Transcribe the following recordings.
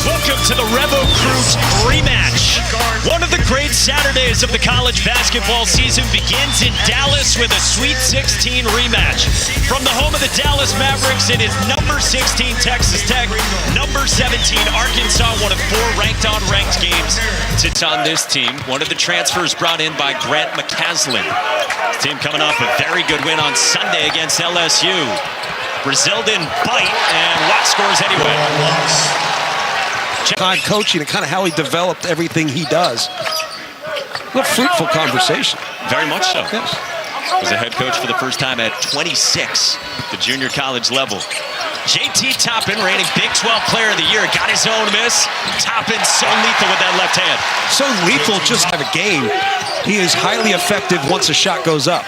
Welcome to the Revo Cruz rematch. One of the great Saturdays of the college basketball season begins in Dallas with a Sweet 16 rematch. From the home of the Dallas Mavericks, it is number 16 Texas Tech, number 17 Arkansas, one of 4 ranked-on-ranked games. It's on this team. One of the transfers brought in by Grant McCaslin. His team coming off a very good win on Sunday against LSU. Brazil didn't bite, and Watt scores anyway. Time coaching and kind of how he developed everything he does. What a fruitful conversation. Very much so. Yes. Was a head coach for the first time at 26, the junior college level. JT Toppin, reigning Big 12 Player of the Year, got his own miss. Toppin so lethal with that left hand. So lethal just have a game. He is highly effective once a shot goes up.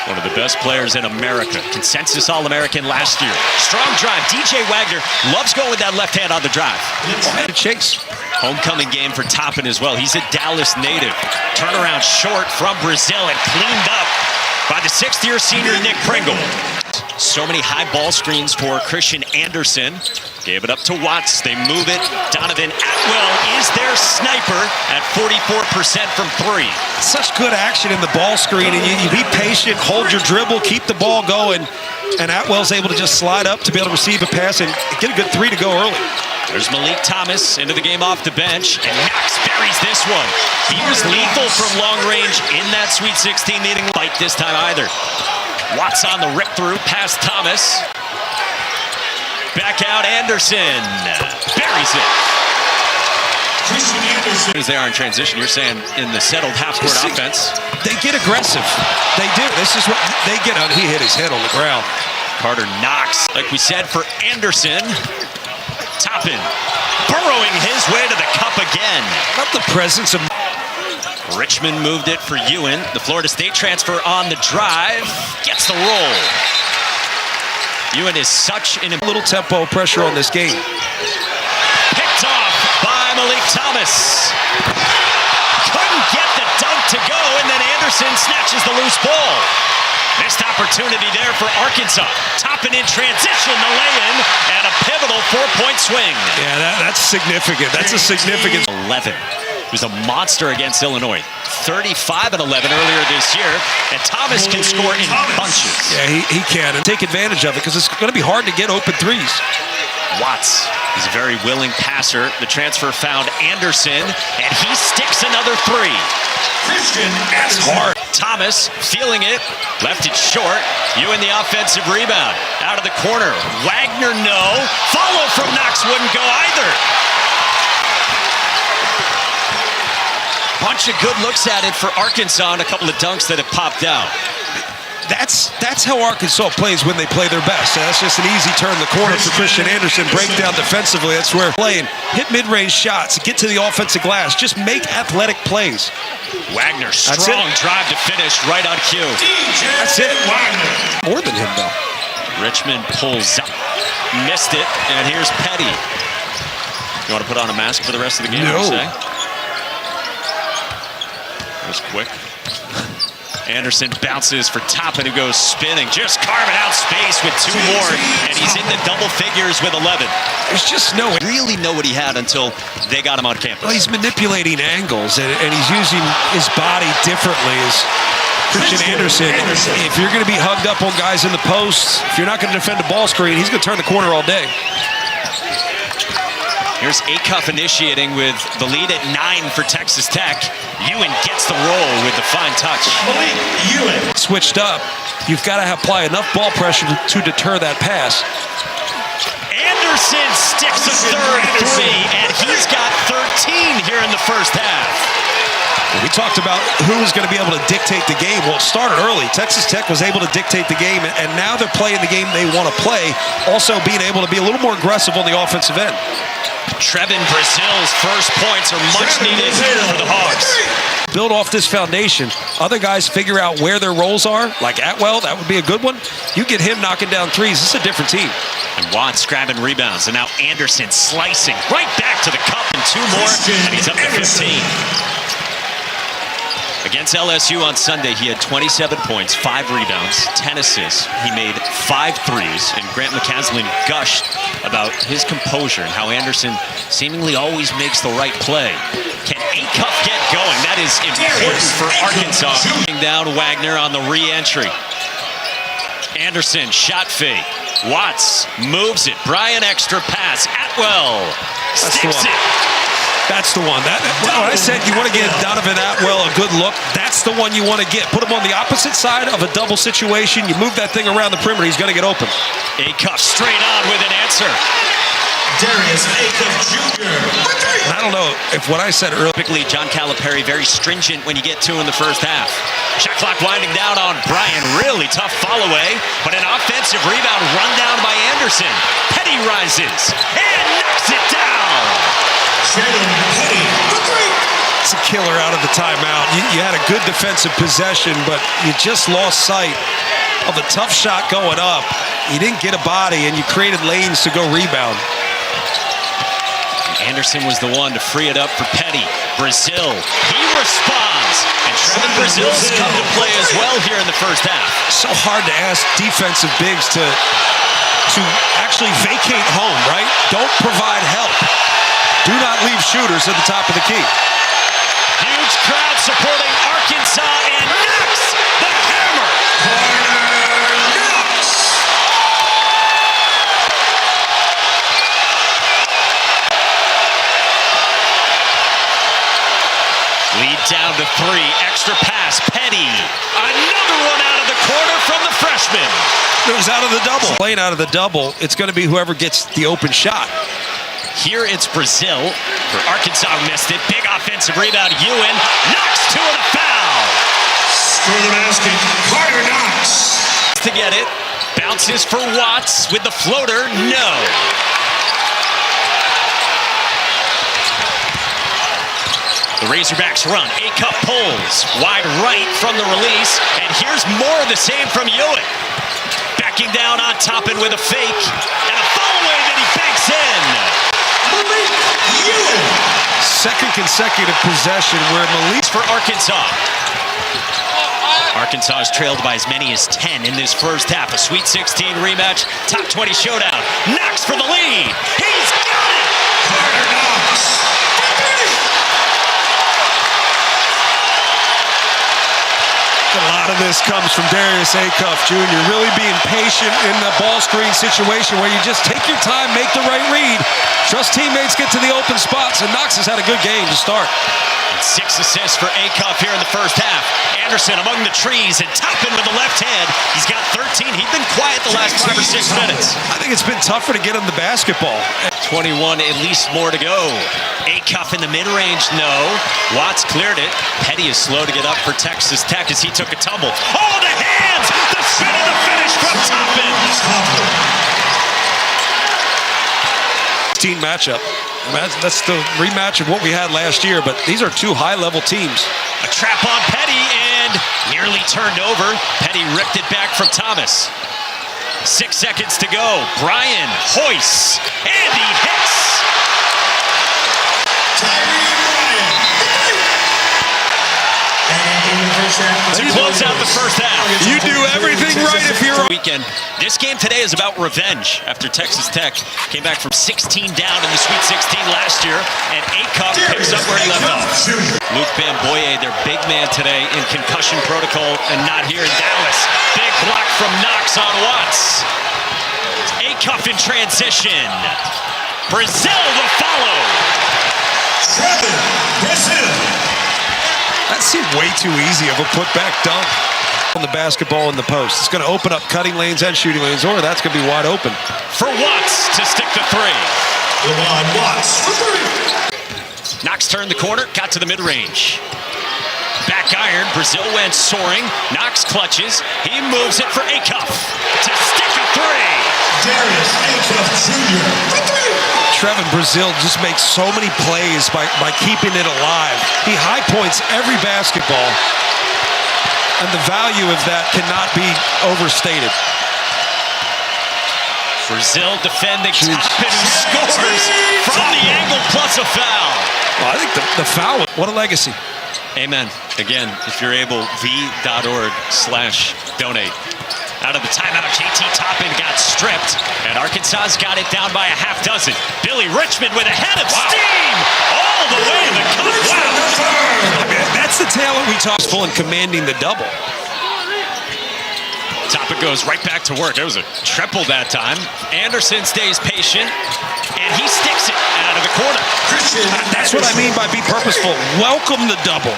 One of the best players in America. Consensus All-American last year. Strong drive. DJ Wagner loves going with that left hand on the drive. Chase. Homecoming game for Toppin as well. He's a Dallas native. Turnaround short from Brazil and cleaned up by the 6th-year senior Nick Pringle. So many high ball screens for Christian Anderson. Gave it up to Watts. They move it. Donovan Atwell is their sniper at 44% from 3. Such good action in the ball screen, and you be patient, hold your dribble, keep the ball going, and Atwell's able to just slide up to be able to receive a pass and get a good 3 to go early. There's Malik Thomas into the game off the bench, and Knox buries this one. He was lethal from long range in that Sweet 16 meeting. Fight this time either. Watts on the rip-through, past Thomas. Back out Anderson. Buries it. As they are in transition, you're saying in the settled half-court offense. They get aggressive. They do. This is what they get on. He hit his head on the ground. Carter Knox, like we said, for Anderson. Toppin burrowing his way to the cup again. Not the presence of... Richmond moved it for Ewan. The Florida State transfer on the drive. Gets the roll. Ewan is such an... little tempo pressure on this game. Picked off by Malik Thomas. Couldn't get the dunk to go, and then Anderson snatches the loose ball. Missed opportunity there for Arkansas. Toppin in transition, the lay-in, and a pivotal 4-point swing. Yeah, that's significant. That's a significant... 11. He was a monster against Illinois. 35 and 11 earlier this year, and Thomas can score in bunches. Yeah, he can, and take advantage of it because it's going to be hard to get open threes. Watts, he's a very willing passer. The transfer found Anderson, and he sticks another 3. That's hard. Thomas feeling it, left it short. Ewan the offensive rebound. Out of the corner. Wagner, no. Follow from Knox wouldn't go either. Bunch of good looks at it for Arkansas and a couple of dunks that have popped out. That's how Arkansas plays when they play their best. That's just an easy turn the corner for Christian Anderson. Break down defensively. That's where playing. Hit mid-range shots. Get to the offensive glass. Just make athletic plays. Wagner, strong drive to finish right on cue. That's it. More than him, though. Richmond pulls up. Missed it. And here's Petty. You want to put on a mask for the rest of the game? No. Was quick. Anderson bounces for Toppin, who goes spinning, just carving out space with 2 more, and he's in the double figures with 11. There's just no... Really know what he had until they got him on campus. Well, he's manipulating angles, and he's using his body differently as Christian Anderson. If you're going to be hugged up on guys in the post, if you're not going to defend a ball screen, he's going to turn the corner all day. Here's Acuff initiating with the lead at 9 for Texas Tech. Ewan gets the roll with the fine touch. Ewan switched up. You've got to apply enough ball pressure to deter that pass. Anderson sticks a third 3, and he's got 13 here in the first half. We talked about who was going to be able to dictate the game. Well, it started early. Texas Tech was able to dictate the game, and now they're playing the game they want to play, also being able to be a little more aggressive on the offensive end. Trevin Brazil's first points are much needed for the Hogs. Build off this foundation. Other guys figure out where their roles are, like Atwell, that would be a good one. You get him knocking down threes, this is a different team. And Watts grabbing rebounds, and now Anderson slicing right back to the cup, and 2 more, and he's up to 15. Against LSU on Sunday, he had 27 points, 5 rebounds, 10 assists. He made 5 threes, and Grant McCaslin gushed about his composure and how Anderson seemingly always makes the right play. Can Acuff get going? That is important for Arkansas. Down Wagner on the re-entry. Anderson, shot fake. Watts moves it. Brian, extra pass. Atwell sticks it. That's the one. When I said you want to give Donovan Atwell a good look, that's the one you want to get. Put him on the opposite side of a double situation. You move that thing around the perimeter, he's going to get open. Acuff straight on with an answer. Darius Acuff Jr. I don't know if what I said earlier. Typically, John Calipari very stringent when you get two in the first half. Shot clock winding down on Brian. Really tough follow away, but an offensive rebound run down by Anderson. Petty rises and knocks it down. Petty for three. It's a killer out of the timeout. You had a good defensive possession, but you just lost sight of a tough shot going up. You didn't get a body, and you created lanes to go rebound. Anderson was the one to free it up for Petty. Brazil, he responds. And Trevin Brazil's come to play as well here in the first half. So hard to ask defensive bigs to actually vacate home, right? Don't provide help. Do not leave shooters at the top of the key. Huge crowd supporting Arkansas, and Knox, the hammer. Lead down to three. Extra pass. Petty. Another one out of the corner from the freshman. It was out of the double. Playing out of the double, it's going to be whoever gets the open shot. Here it's Brazil. For Arkansas, missed it. Big offensive rebound. Ewan. Knox two and a foul. For the basket, Carter Knox. To get it. Bounces for Watts with the floater. No. The Razorbacks run. Acuff pulls. Wide right from the release. And here's more of the same from Ewan. Backing down on Toppin with a fake. And a follow-away that he banks in. Malik Ewan. Second consecutive possession where Malik For Arkansas. Arkansas is trailed by as many as 10 in this first half. A Sweet 16 rematch. Top 20 showdown. Knox for the lead. He's got it. Carter Knox. A lot of this comes from Darius Acuff Jr. really being patient in the ball screen situation where you just take your time, make the right read, trust teammates get to the open spots, and Knox has had a good game to start. And 6 assists for Acuff here in the first half. Anderson among the trees and Toppin with the left hand. He's got 13. He's been quiet the last 5 or 6 minutes. I think it's been tougher to get him the basketball. 21, at least more to go. Acuff in the mid-range, no. Watts cleared it. Petty is slow to get up for Texas Tech as he took a tumble. Oh, the hands! The spin and the finish from Toppin. 16 matchup. That's the rematch of what we had last year, but these are two high-level teams. A trap on Petty and nearly turned over. Petty ripped it back from Thomas. 6 seconds to go. Brian hoists and he hits. To close out the first half. You do everything right if you're Weekend. This game today is about revenge after Texas Tech came back from 16 down in the Sweet 16 last year, and Acuff picks up where he left off. Luke Bamboye, their big man today in concussion protocol and not here in Dallas. Big block from Knox on Watts. Acuff in transition. Brazil will follow. Brazil. That seemed way too easy of a putback dunk on the basketball in the post. It's going to open up cutting lanes and shooting lanes, or that's going to be wide open. For Watts to stick the three. Lamont Watts for three. Knox turned the corner, got to the mid-range. Back iron, Brazil went soaring. Knox clutches. He moves it for Acuff to stick a three. Darius Acuff Jr. for three. Trevin Brazil just makes so many plays by keeping it alive. He high points every basketball, and the value of that cannot be overstated. Brazil defending Toppin, who scores from the angle plus a foul. Well, I think the foul, what a legacy. Amen. Again, if you're able, v.org/donate. Out of the timeout, JT Toppin got stripped, and Arkansas's got it down by a half dozen. Billy Richmond with a head of steam all the way to the cup. Wow. That's the talent we talk full and commanding the double. Toppin goes right back to work. It was a triple that time. Anderson stays patient, and he sticks it out of the corner. That's what I mean by be purposeful. Welcome the double,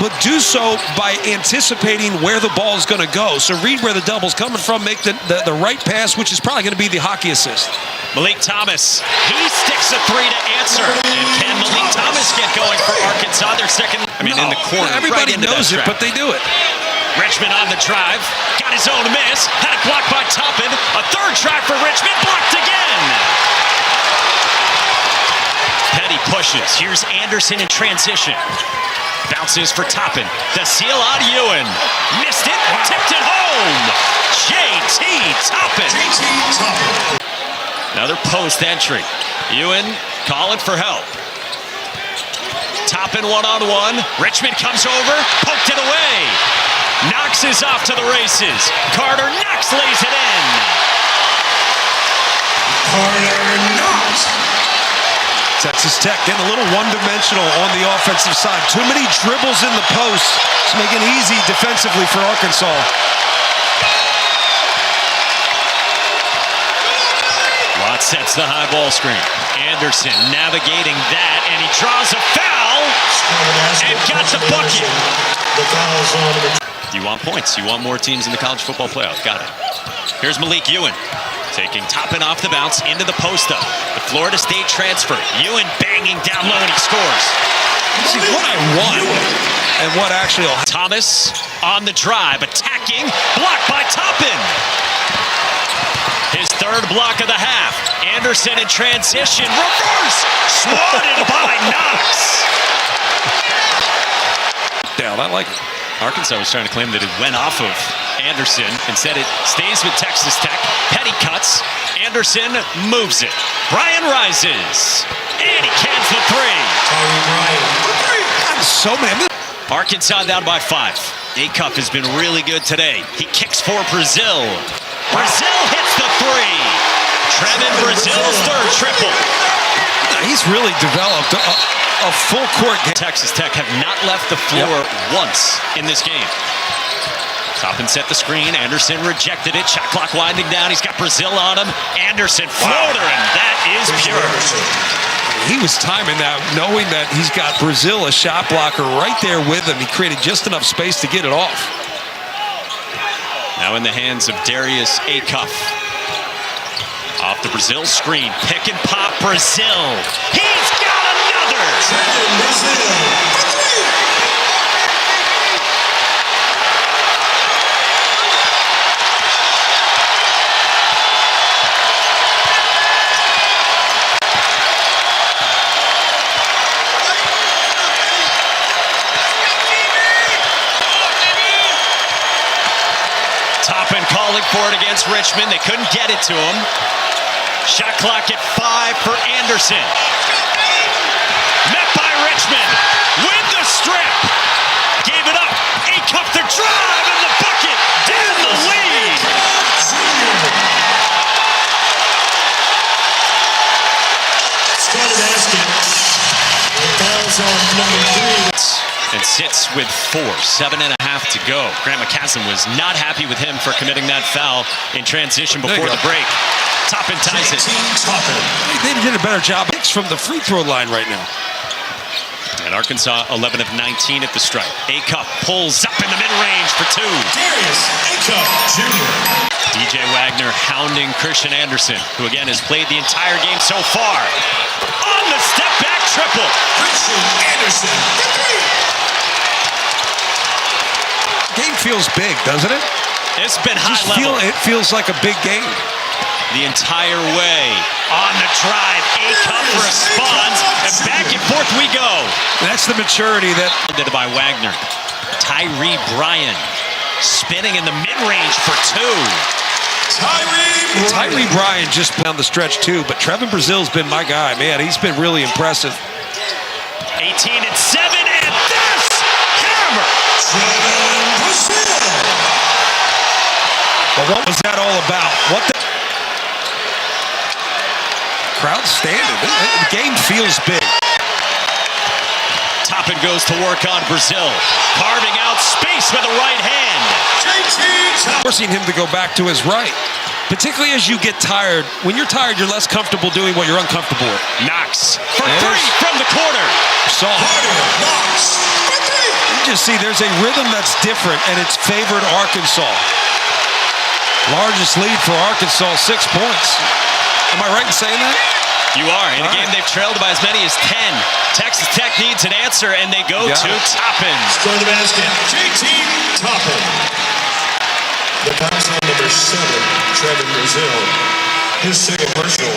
but do so by anticipating where the ball is going to go. So read where the double's coming from, make the right pass, which is probably going to be the hockey assist. Malik Thomas, he sticks a three to answer. And can Malik Thomas get going for Arkansas? They're second, in the corner. Everybody right knows it, but they do it. Richmond on the drive, got his own miss, had it blocked by Toppin. A third try for Richmond, blocked again. Petty pushes. Here's Anderson in transition. Bounces for Toppin. The seal on Ewan. Missed it, tipped it home. JT Toppin. Another post entry. Ewan calling for help. Toppin one-on-one. Richmond comes over, poked it away. Knox is off to the races. Carter Knox lays it in. Carter Knox. Texas Tech getting a little one-dimensional on the offensive side. Too many dribbles in the post. It's making it easy defensively for Arkansas. Watt sets the high ball screen. Anderson navigating that, and he draws a foul and got the bucket. The foul's on. You want points. You want more teams in the college football playoff. Got it. Here's Malik Ewan. Taking Toppin off the bounce into the post-up. The Florida State transfer. Ewan banging down low, and he scores. See, what I want and what actually will happen. Thomas on the drive, attacking, blocked by Toppin. His third block of the half. Anderson in transition, reverse, swatted by Knox. Down, I like it. Arkansas was trying to claim that it went off of Anderson. Instead, it stays with Texas Tech. Petty cuts. Anderson moves it. Brian rises. And he cans the three. So many. Arkansas down by 5. Acuff has been really good today. He kicks for Brazil. Brazil hits the three. Trevin Brazil's third triple. He's really developed a full court game. Texas Tech have not left the floor once in this game. Toppin set the screen. Anderson rejected it. Shot clock winding down. He's got Brazil on him. Anderson floater, and that is pure. He was timing that, knowing that he's got Brazil, a shot blocker, right there with him. He created just enough space to get it off. Now in the hands of Darius Acuff. Off the Brazil screen. Pick and pop Brazil. He's got another! Toppin calling for it against Richmond. They couldn't get it to him. Shot clock at 5 for Anderson. Met by Richmond with the strip. Gave it up. Acuff the drive and the bucket. And the lead. Started asking. The foul's on number 3. And sits with 4, 7.5 to go. Grant McCassin was not happy with him for committing that foul in transition before the break. Toppin ties it. They did a better job from the free throw line right now. And Arkansas 11 of 19 at the stripe. Acuff pulls up in the mid-range for 2. Darius Acuff Jr. DJ Wagner hounding Christian Anderson, who again has played the entire game so far. On the step-back triple. Christian Anderson. Game feels big, doesn't it? It's been high level. It feels like a big game. The entire way. On the drive, Acuff responds, and back and forth we go. That's the maturity that... Did by Wagner. Tyree Bryan spinning in the mid-range for 2. Tyree Bryan just down the stretch too, but Trevin Brazil's been my guy, man. He's been really impressive. 18 and 7, and this hammer. But what was that all about? What the crowd standing. The game feels big. Toppin goes to work on Brazil, carving out space with a right hand. Forcing him to go back to his right. Particularly as you get tired. When you're tired, you're less comfortable doing what you're uncomfortable with. Knox for three from the corner. Saw. You just see there's a rhythm that's different, and it's favored Arkansas. Largest lead for Arkansas, 6 points. Am I right in saying that? You are. In a game they've trailed by as many as 10. Texas Tech needs an answer, and they go to Toppin. Score the basket. JT Toppin. The pass on number 7, Trevin Brazil. His second personal.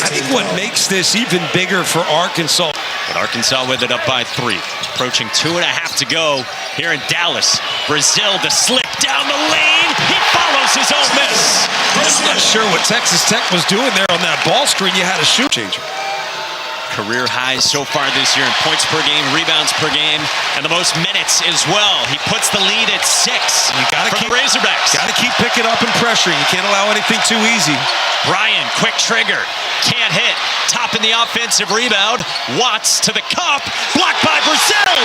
I think what makes this even bigger for Arkansas. But Arkansas with it up by 3. Approaching 2.5 to go here in Dallas. Brazil to slip down the lane. He follows his own miss. I'm not sure what Texas Tech was doing there on that ball screen. You had a shoot changer. Career highs so far this year in points per game, rebounds per game, and the most minutes as well. He puts the lead at 6 You gotta for keep, the Razorbacks. Got to keep picking up and pressuring. You can't allow anything too easy. Bryan, quick trigger, can't hit. Top in the offensive rebound. Watts to the cup, blocked by Brazil.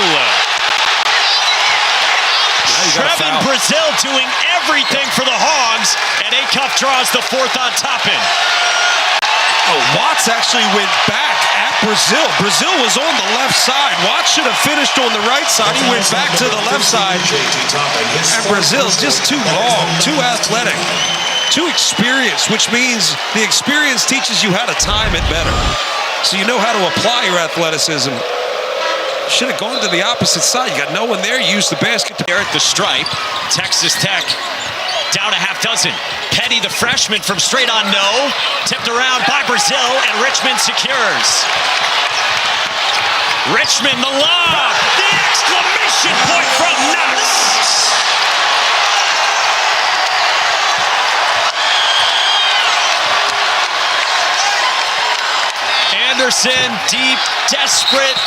Trevin Brazil doing everything for the Hogs, and Acuff draws the 4th on Toppin. Oh, Watts actually went back at Brazil. Brazil was on the left side. Watts should have finished on the right side. He went back to the left side. And Brazil's just too long, too athletic, too experienced, which means the experience teaches you how to time it better. So you know how to apply your athleticism. Should have gone to the opposite side. You got no one there. You use the basket. There at the stripe. Texas Tech down a half dozen. Petty, the freshman from straight on no. Tipped around by Brazil, and Richmond secures. Richmond, the lob. The exclamation point from Knox. Anderson, deep, desperate.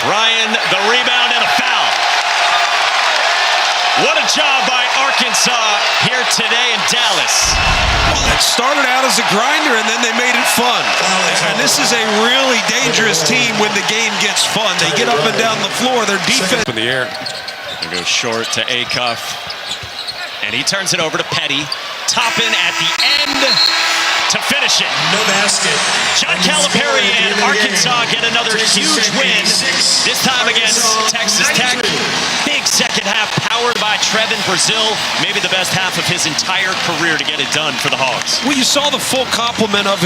Bryan, the rebound and a foul. What a job by Arkansas here today in Dallas. Well, it started out as a grinder, and then they made it fun. And this is a really dangerous team when the game gets fun. They get up and down the floor. Their defense in the air. It goes short to Acuff. And he turns it over to Petty. Toppin at the end to finish it. No basket. John Calipari and Arkansas get another huge win, this time against Texas Tech. Big second half powered by Trevin Brazil. Maybe the best half of his entire career to get it done for the Hogs. Well, you saw the full complement of